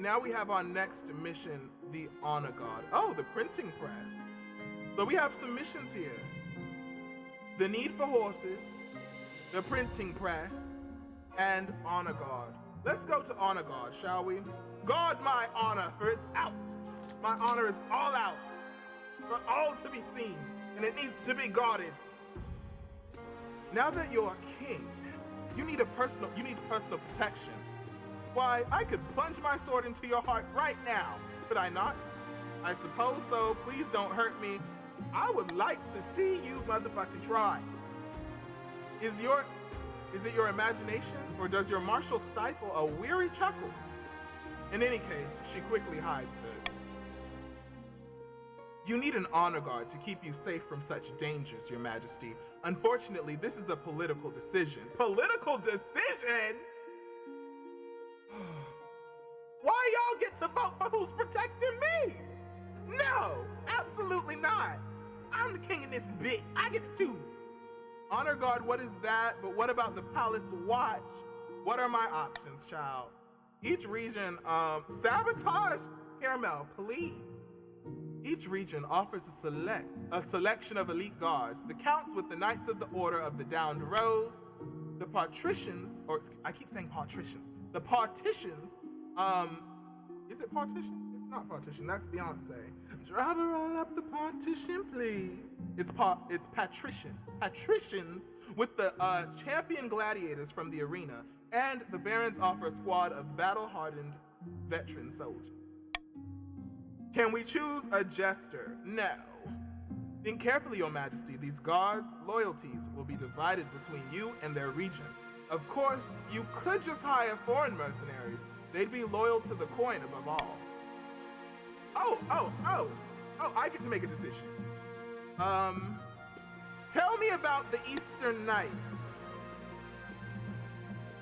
And now we have our next mission, the honor guard. Oh, the printing press. So we have some missions here. The need for horses, the printing press, and honor guard. Let's go to honor guard, shall we? Guard my honor, for it's out. My honor is all out, for all to be seen, and it needs to be guarded. Now that you're a king, you need personal protection. Why, I could plunge my sword into your heart right now, could I not? I suppose so. Please don't hurt me. I would like to see you motherfucking try. Is it your imagination, or does your marshal stifle a weary chuckle? In any case, she quickly hides it. You need an honor guard to keep you safe from such dangers, Your Majesty. Unfortunately, this is a political decision. Political decision? Why y'all get to vote for who's protecting me? No, absolutely not. I'm the king of this bitch. I get to choose. Honor guard, what is that? But what about the palace watch? What are my options, child? Each region, sabotage, Caramel, please. Each region offers a selection of elite guards. The counts with the Knights of the Order of the Downed Rose, the patricians, or I keep saying patricians. The partitions, is it partition? It's not partition, that's Beyonce. Drive her all up the partition, please. It's patrician. Patricians with the champion gladiators from the arena, and the barons offer a squad of battle-hardened veteran soldiers. Can we choose a jester? No. Think carefully, Your Majesty. These guards' loyalties will be divided between you and their region. Of course, you could just hire foreign mercenaries. They'd be loyal to the coin above all. Oh, I get to make a decision. Tell me about the Eastern Knights.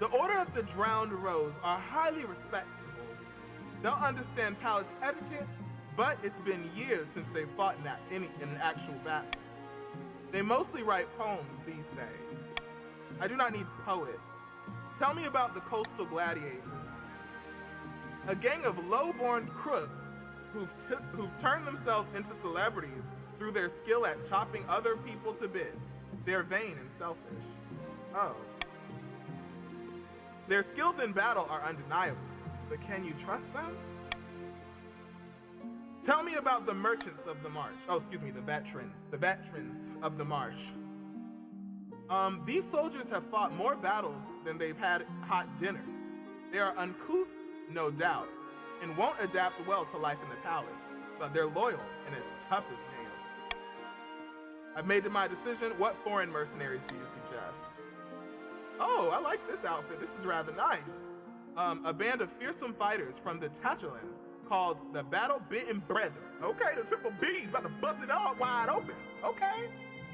The Order of the Drowned Rose are highly respectable. They'll understand palace etiquette, but it's been years since they've fought in an actual battle. They mostly write poems these days. I do not need poets. Tell me about the coastal gladiators. A gang of low-born crooks who've turned themselves into celebrities through their skill at chopping other people to bits. They're vain and selfish. Oh. Their skills in battle are undeniable, but can you trust them? Tell me about the merchants of the marsh. Oh, excuse me, the veterans of the marsh. These soldiers have fought more battles than they've had hot dinner. They are uncouth, no doubt, and won't adapt well to life in the palace, but they're loyal and as tough as nails. I've made my decision. What foreign mercenaries do you suggest? Oh, I like this outfit. This is rather nice. A band of fearsome fighters from the Tatchelans called the Battle Bitten Brethren. Okay, the Triple B's about to bust it all wide open. Okay,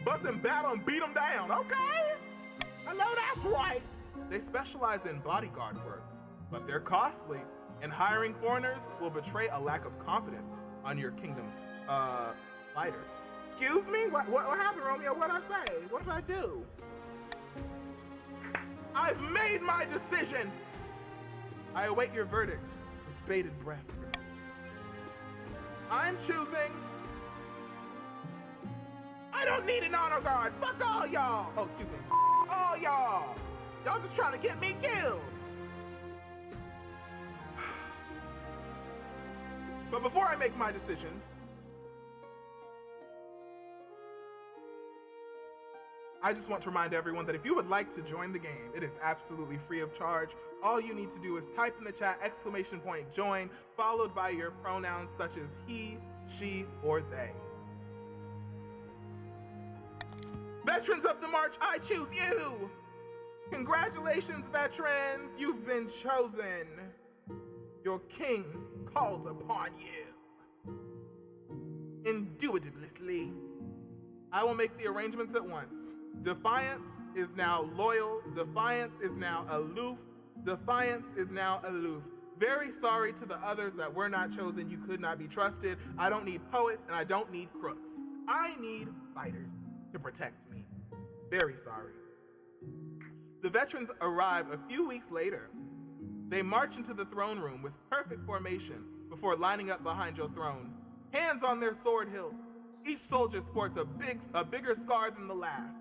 bust and battle and beat them down. Okay, I know that's right. They specialize in bodyguard work, but they're costly, and hiring foreigners will betray a lack of confidence on your kingdom's fighters. Excuse me? What happened, Romeo? What'd I say? What did I do? I've made my decision. I await your verdict with bated breath. I'm choosing. I don't need an honor guard. Fuck all y'all. Oh, excuse me. All y'all. Y'all just trying to get me killed. But before I make my decision, I just want to remind everyone that if you would like to join the game, it is absolutely free of charge. All you need to do is type in the chat !join, followed by your pronouns such as he, she, or they. Veterans of the March, I choose you! Congratulations, veterans, you've been chosen. Your king calls upon you. Indubitably. I will make the arrangements at once. Defiance is now loyal. Defiance is now aloof. Defiance is now aloof. Very sorry to the others that were not chosen. You could not be trusted. I don't need poets and I don't need crooks. I need fighters to protect me. Very sorry. The veterans arrive a few weeks later. They march into the throne room with perfect formation before lining up behind your throne, hands on their sword hilts. Each soldier sports a bigger scar than the last.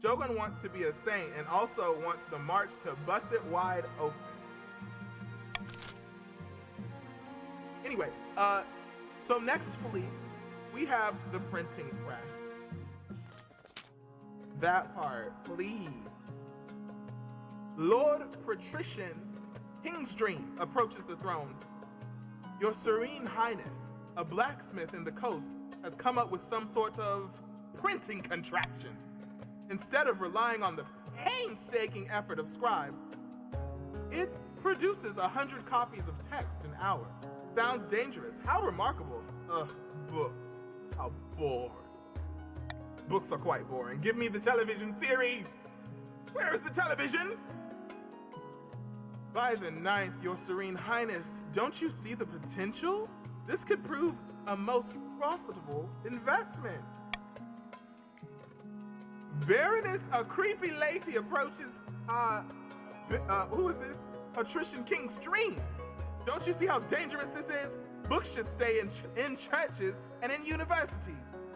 Shogun wants to be a saint and also wants the march to bust it wide open. Anyway, so nextly, we have the printing press. That part, please. Lord Patrician King's Dream approaches the throne. Your Serene Highness, a blacksmith in the coast, has come up with some sort of printing contraption. Instead of relying on the painstaking effort of scribes, it produces 100 copies of text an hour. Sounds dangerous. How remarkable. Ugh, books. How boring. Books are quite boring. Give me the television series. Where is the television? By the 9th, Your Serene Highness, don't you see the potential? This could prove a most profitable investment. Baroness, a creepy lady, approaches, who is this? Patrician King's Dream. Don't you see how dangerous this is? Books should stay in churches and in universities,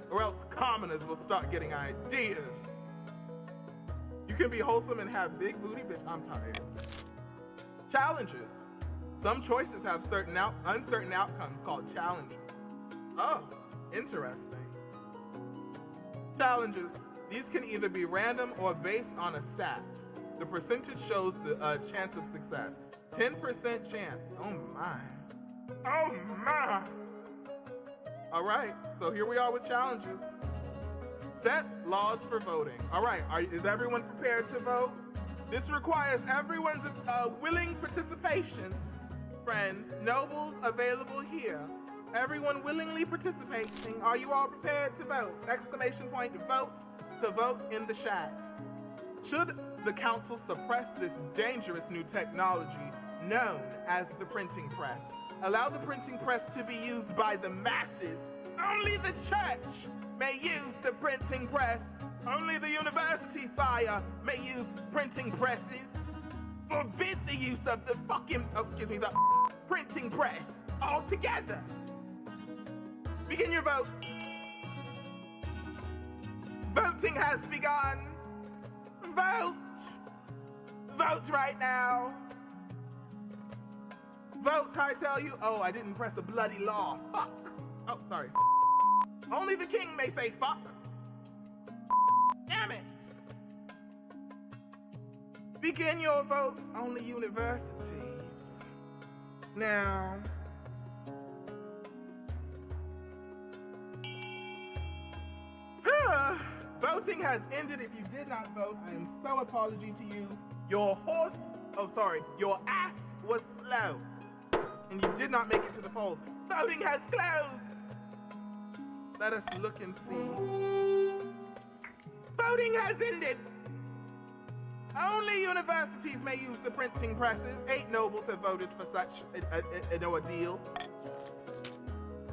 or else commoners will start getting ideas. You can be wholesome and have big booty, bitch, I'm tired. Challenges. Some choices have uncertain outcomes called challenges. Oh, interesting. Challenges. These can either be random or based on a stat. The percentage shows the chance of success. 10% chance. Oh my. Oh my. All right, so here we are with challenges. Set laws for voting. All right, is everyone prepared to vote? This requires everyone's willing participation. Friends, nobles available here. Everyone willingly participating. Are you all prepared to vote? Exclamation point, vote to vote in the chat. Should the council suppress this dangerous new technology known as the printing press? Allow the printing press to be used by the masses. Only the church may use the printing press. Only the university, sire, may use printing presses. Forbid the use of the the printing press altogether. Begin your votes. Voting has begun. Vote. Vote right now. Vote, I tell you. Oh, I didn't press a bloody law. Fuck. Oh, sorry. Only the king may say fuck. Damn it. Begin your votes. Only universities. Now. Voting has ended. If you did not vote, I am so apology to you. Your ass was slow. And you did not make it to the polls. Voting has closed. Let us look and see. Voting has ended. Only universities may use the printing presses. 8 nobles have voted for such an ordeal.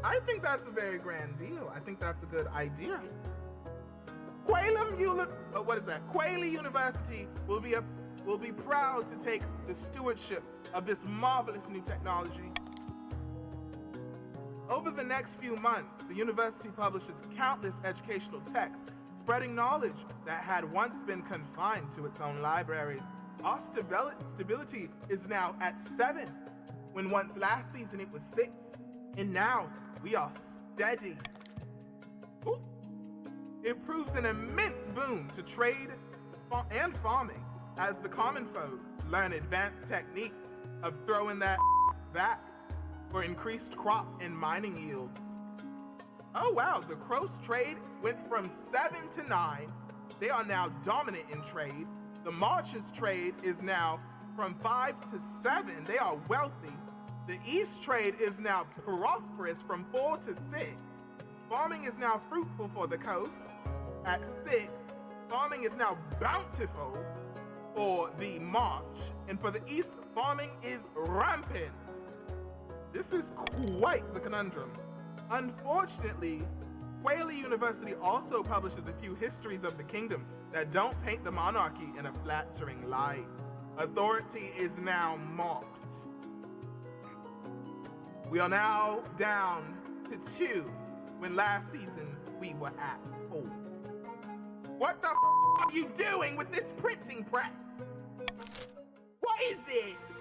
I think that's a very grand deal. I think that's a good idea. Quayle University will be proud to take the stewardship of this marvelous new technology. Over the next few months, the university publishes countless educational texts, spreading knowledge that had once been confined to its own libraries. Our stability is now at 7, when once last season it was 6, and now we are steady. Ooh. It proves an immense boon to trade and farming as the common folk learn advanced techniques of throwing that back for increased crop and mining yields. Oh wow, the Crows trade went from 7 to 9. They are now dominant in trade. The Marches trade is now from 5 to 7. They are wealthy. The East trade is now prosperous from 4 to 6. Farming is now fruitful for the coast. At 6, farming is now bountiful for the March. And for the East, farming is rampant. This is quite the conundrum. Unfortunately, Quayle University also publishes a few histories of the kingdom that don't paint the monarchy in a flattering light. Authority is now mocked. We are now down to 2 when last season we were at 4. What the are you doing with this printing press? What is this?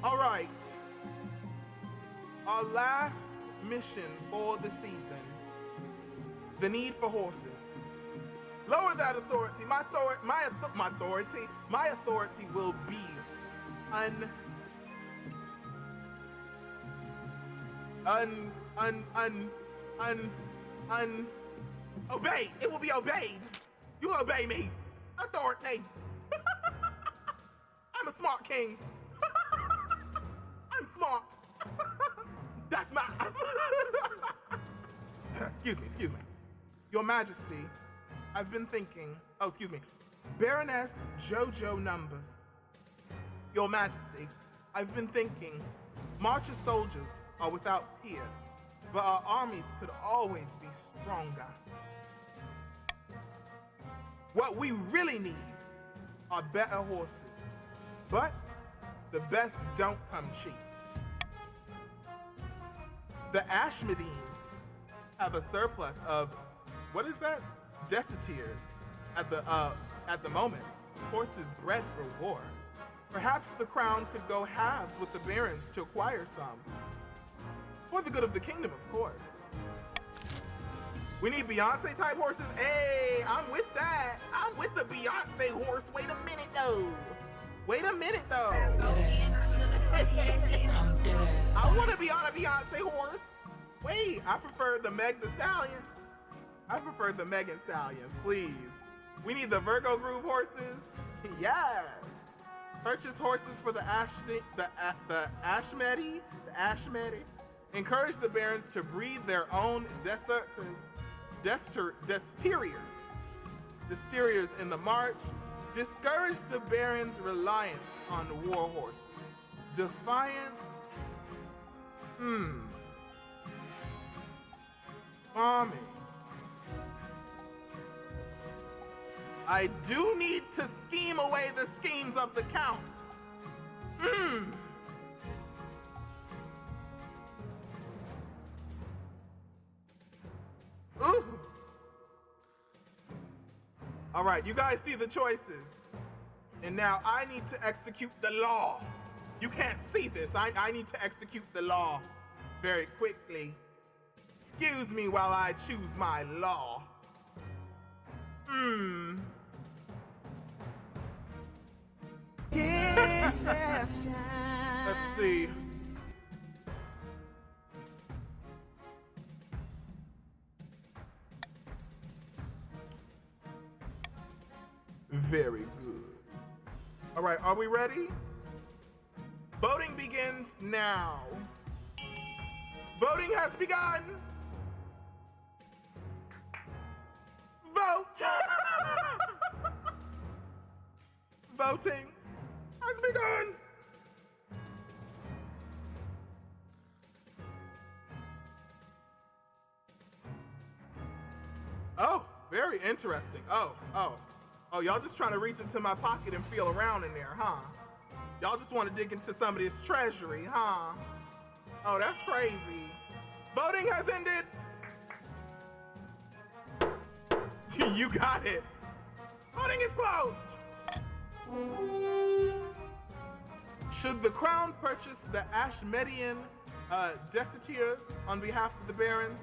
All right. Our last mission for the season. The need for horses. Lower that authority. My authority will be obeyed. It will be obeyed. You will obey me. Authority. I'm a smart king. I'm smart. That's my excuse me. Your Majesty, I've been thinking, Baroness Jojo Numbers. Your Majesty, I've been thinking, March's soldiers are without peer, but our armies could always be stronger. What we really need are better horses, but the best don't come cheap. The Ashmedeans have a surplus of, what is that? Deserters at the moment, horses bred for war. Perhaps the crown could go halves with the barons to acquire some. For the good of the kingdom, of course. We need Beyonce type horses. Hey, I'm with that. I'm with the Beyonce horse. Wait a minute though. I want to be on a Beyonce horse. Wait, I prefer the Meg the Stallions. Please. We need the Virgo Groove horses. Yes. Purchase horses for the Ashmede. Encourage the barons to breed their own desteriors in the march. Discourage the barons' reliance on warhorses. Defiant. Farming. I do need to scheme away the schemes of the count. Ooh. All right, you guys see the choices. And now I need to execute the law. You can't see this. I need to execute the law very quickly. Excuse me while I choose my law. Let's see. Very good. All right, are we ready? Voting begins now. Voting has begun. Vote! Voting has begun. Oh, very interesting. Oh, y'all just trying to reach into my pocket and feel around in there, huh? Y'all just want to dig into somebody's treasury, huh? Oh, that's crazy. Voting has ended. You got it. Voting is closed. Should the crown purchase the Ashmedean deserters on behalf of the barons?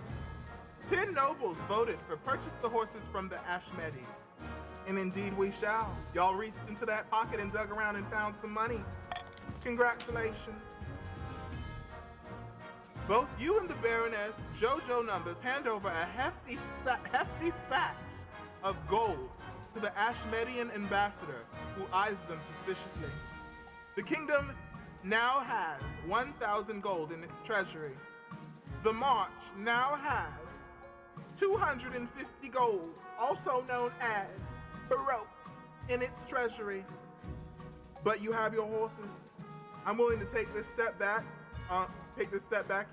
10 nobles voted for purchase the horses from the Ashmede. And indeed we shall. Y'all reached into that pocket and dug around and found some money. Congratulations. Both you and the Baroness Jojo Numbers hand over a hefty sacks of gold to the Ashmedean ambassador, who eyes them suspiciously. The kingdom now has 1,000 gold in its treasury. The march now has 250 gold, also known as Baroque, in its treasury. But you have your horses. I'm willing to take this step back.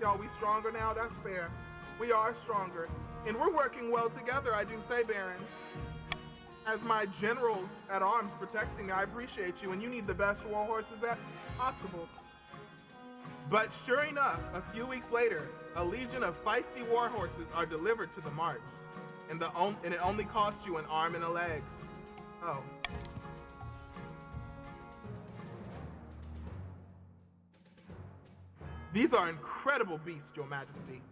Y'all. We stronger now. That's fair. We are stronger. And we're working well together, I do say, barons. As my generals at arms protecting me, I appreciate you, and you need the best war horses as possible. But sure enough, a few weeks later, a legion of feisty war horses are delivered to the march, and it only costs you an arm and a leg. Oh. These are incredible beasts, Your Majesty.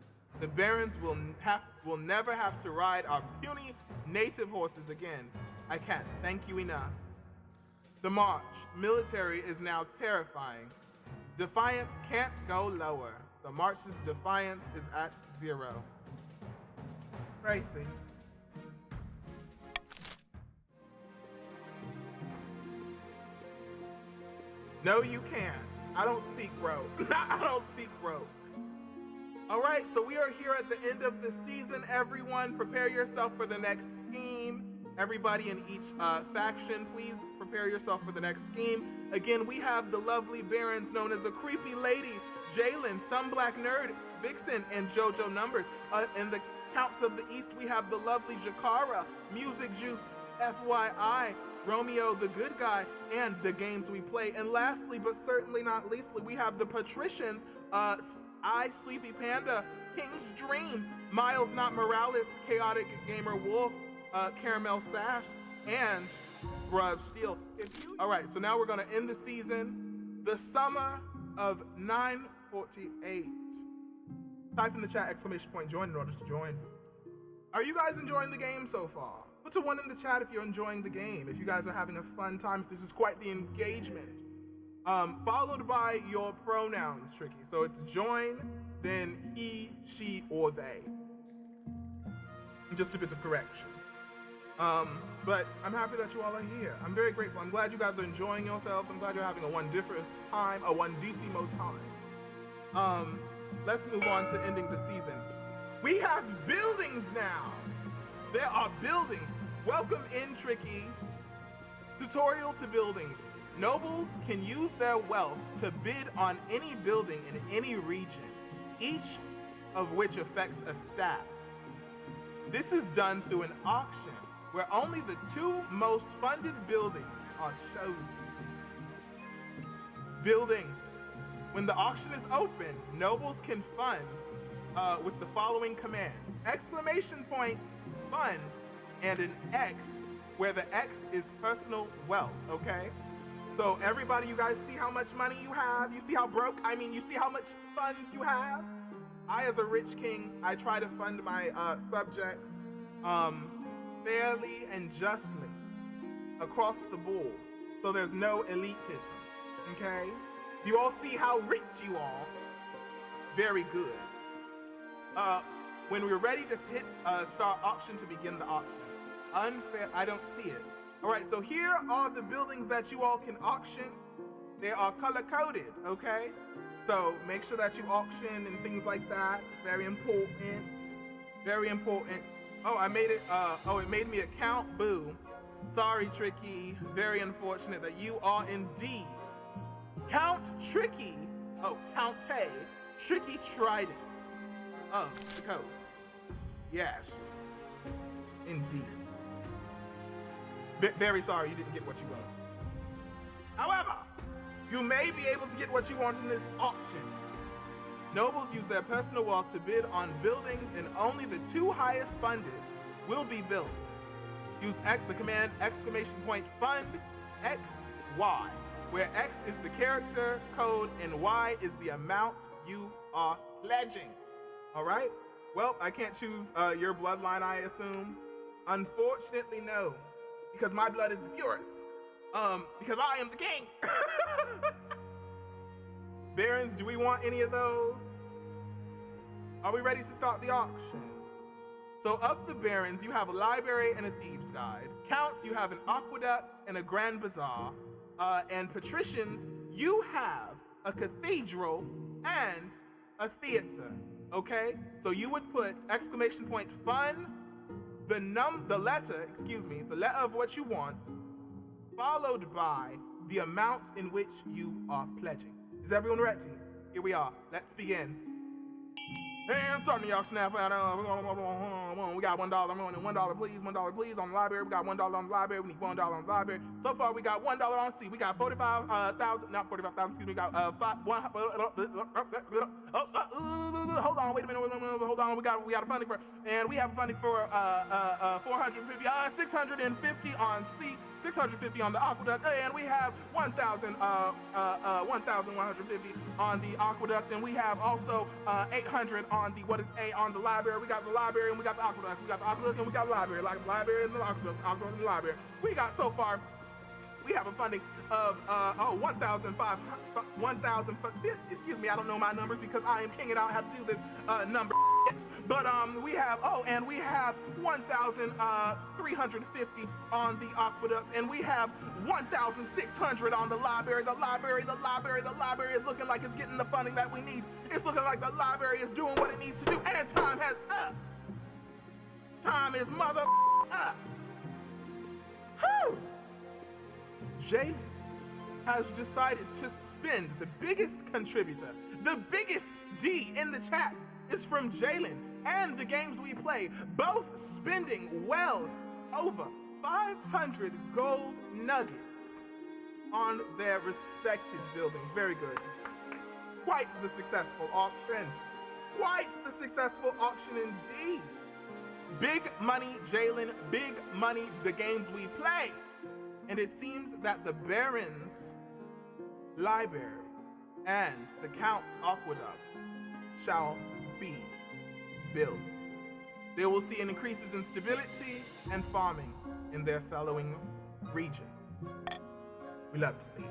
The barons will never have to ride our puny native horses again. I can't thank you enough. The march, military, is now terrifying. Defiance can't go lower. The march's defiance is at 0. Crazy. No, you can't. I don't speak broke. I don't speak broke. All right, so we are here at the end of the season, everyone. Prepare yourself for the next scheme. Everybody in each faction, please prepare yourself for the next scheme. Again, we have the lovely barons known as a creepy lady, Jalen, some black nerd, Vixen, and JoJo Numbers. In the Counts of the East, we have the lovely Jakara, Music Juice, FYI, Romeo the Good Guy, and the games we play. And lastly, but certainly not leastly, we have the patricians, I, Sleepy Panda, King's Dream, Miles Not Morales, Chaotic Gamer Wolf, Caramel Sash, and Bruv Steel. All right, so now we're gonna end the season, the summer of 948. Type in the chat !join in order to join. Are you guys enjoying the game so far? Put a 1 in the chat if you're enjoying the game, if you guys are having a fun time, if this is quite the engagement. Followed by your pronouns, Tricky. So it's join, then he, she, or they. Just a bit of correction. But I'm happy that you all are here. I'm very grateful. I'm glad you guys are enjoying yourselves. I'm glad you're having a wondiferous time, a wondissimo time. Let's move on to ending the season. We have buildings now. There are buildings. Welcome in, Tricky. Tutorial to buildings. Nobles can use their wealth to bid on any building in any region, each of which affects a stat. This is done through an auction where only the 2 most funded buildings are chosen. Buildings. When the auction is open, nobles can fund with the following command: !fund, and an X, where the X is personal wealth, okay? So everybody, you guys see how much money you have? You see how broke? I mean, you see how much funds you have? I, as a rich king, I try to fund my subjects fairly and justly across the board, so there's no elitism, okay? You all see how rich you are? Very good. When we're ready to hit start auction to begin the auction. Unfair, I don't see it. All right, so here are the buildings that you all can auction. They are color-coded, okay? So make sure that you auction and things like that. It's very important, very important. Oh, I made it, it made me a count, boo. Sorry, Tricky, very unfortunate that you are indeed Count Tricky, Count-A, Tricky Trident of the coast. Yes, indeed. Very sorry you didn't get what you want. However, you may be able to get what you want in this auction. Nobles use their personal wealth to bid on buildings, and only the 2 highest funded will be built. Use the command !fund XY, where X is the character code and Y is the amount you are pledging. All right? Well, I can't choose your bloodline, I assume. Unfortunately, no, because my blood is the purest. Because I am the king. Barons, do we want any of those? Are we ready to start the auction? So of the barons, you have a library and a thieves guide. Counts, you have an aqueduct and a grand bazaar. And patricians, you have a cathedral and a theater, okay? So you would put !fund, the letter of what you want, followed by the amount in which you are pledging. Is everyone ready? Here we are. Let's begin. And starting the auction now. We got $1. $1, please. $1, please on the library. We got $1 on the library. We need $1 on the library. So far, we got $1 on C. We got 45,000. Not 45,000. Excuse me. We got hold on. Wait a minute. Hold on. We got a funding for, and we have a funding for 450. 650 on C. 650 on the aqueduct, and we have 1,150 on the aqueduct, and we have also 800 on the, what is A, on the library. We got the library and we got the aqueduct. We got the aqueduct and we got the library, like the library and the aqueduct and the library. We got so far, we have a funding of 1,005, excuse me, I don't know my numbers because I am king and I don't have to do this number. But we have 1,350 on the aqueduct, and we have 1,600 on the library. The library is looking like it's getting the funding that we need. It's looking like the library is doing what it needs to do, and time has up. Time is mother up. Whew. Jalen has decided to spend the biggest contributor, the biggest D in the chat is from Jalen and the games we play, both spending well over 500 gold nuggets on their respected buildings. Very good. Quite the successful auction. Quite the successful auction indeed. Big money, Jalen, big money, the games we play. And it seems that the Baron's library and the Count's aqueduct shall be built. They will see an increases in stability and farming in their following region. We love to see it.